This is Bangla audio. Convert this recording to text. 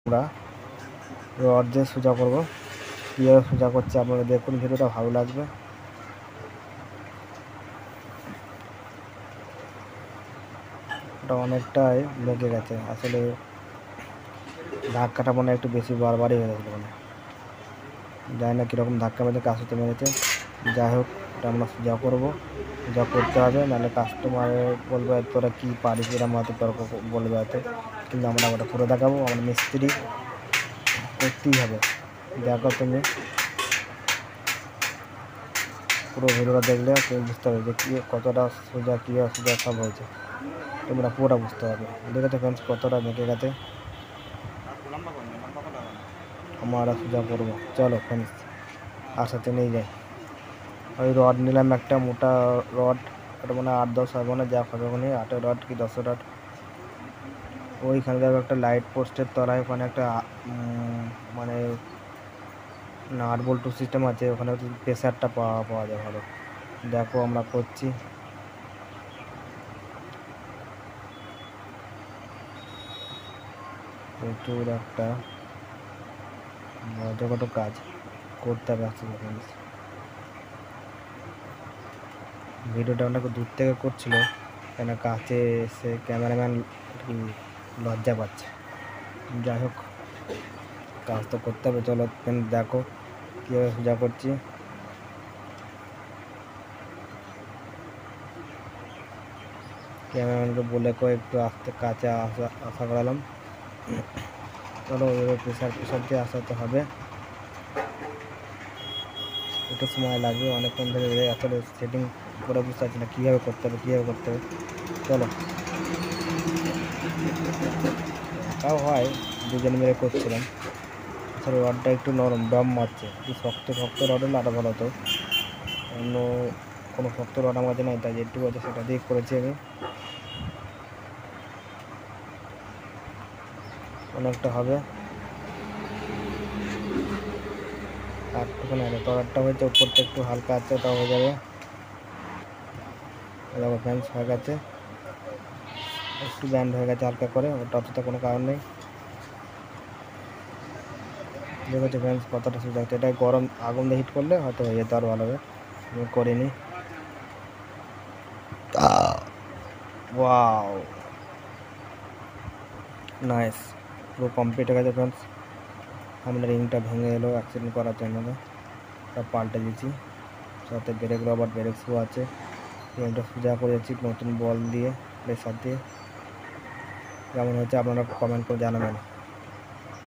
আমরা রড দিয়ে সোজা করবো। কীভাবে সোজা করছে আপনারা দেখুন, ভিডিওটা ভালো লাগবে। ওটা অনেকটাই লেগে গেছে, আসলে ধাক্কাটা মনে একটু বেশি বারবারই হয়ে গেছিলো, মানে জানি না কীরকম ধাক্কা মেরে কাস্টতে মেরেছে। যাই হোক, ওটা আমরা সোজা করবো, সোজা করতে হবে, নাহলে কাস্টমার বলবে তোরা কী পারিস, এরম হয়তো তর্ক বলবে হয়তো। কিন্তু আমরা ওটা করে দেখাবো, আমরা মিস্ত্রি, করতেই হবে। দেখো তুমি পুরো ভিডিওটা দেখলে তুমি বুঝতে পারবে যে কী কতটা সোজা, কী অসুবিধা সব হয়েছে, তোমরা পুরোটা বুঝতে পারবে। দেখেছো ফ্রেন্ডস কতটা বেঁকে গেছে, আমরা সোজা করবো। চলো ফ্রেন্ডস আর সাথে নিয়ে যাই। ওই রড নিলাম একটা মোটা রড, ওটা মানে 8-10 হবে না, যা হবে ওখানে 8 রড কি 10 রড। ওইখানে দেখো একটা লাইট পোস্টের তলায় ওখানে একটা মানে নাট বল্টু সিস্টেম আছে, ওখানে প্রেসারটা পাওয়া যায় ভালো। দেখো আমরা করছি, প্রচুর একটা মজাকট কাজ করতে হবে আসছে। ভিডিওটা অনেক দূর থেকে করছিল, কেন কাছে এসে ক্যামেরাম্যান কি লজ্জা পাচ্ছে। যাই হোক, কাজ তো করতে হবে। চলো দেখো কীভাবে সোজা করছি। ক্যামেরাম্যানকে বলে একটু আসতে কাছে আশা করালাম। চলো এবার প্রেশার দিয়ে আসাতে হবে, একটু সময় লাগবে, অনেকক্ষণ ধরে আসলে সেটিং করে বুঝতে পারছি না কীভাবে করতে হবে। চলো, একাও হয়, দুজন মিলে করছিলাম। আসলে রডটা একটু নরম, দম মারছে। একটু শক্ত রড হলে আরও ভালো হতো। অন্য কোনো শক্ত রড আমার কাছে নেই, তাই যেটুকু আছে সেটা দিয়ে করেছি আমি। অনেকটা হবে, আটটুকু না, তলারটা হয়েছে, উপরটা একটু হালকা আছে, ওটাও হয়ে যাবে। দেখো ফ্যান্স হয়ে গেছে, একটু ব্যান্ড হয়ে গেছে হালকা করে, ওটা অতটা কোনো কারণ নেই। দেখেছো ফ্যান্স কতটা সোজা হচ্ছে। এটা গরম আগুন দিয়ে হিট করলে হয়তো হয়ে যেত আরও ভালো হবে, আমি করিনি। ওয়াও, নাইস, পুরো কমপ্লিট হয়ে গেছে ফ্রেন্ডস। আমরা রিংটা ভেঙে এলো অ্যাক্সিডেন্ট করার জন্য, সব পাল্টে দিয়েছি, সাথে ব্রেক রবার ব্রেক শু আছে। রিংটা সোজা করেছি নতুন বল দিয়ে, প্রেসার দিয়ে। কেমন হয়েছে আপনারা কমেন্ট করে জানাবেন।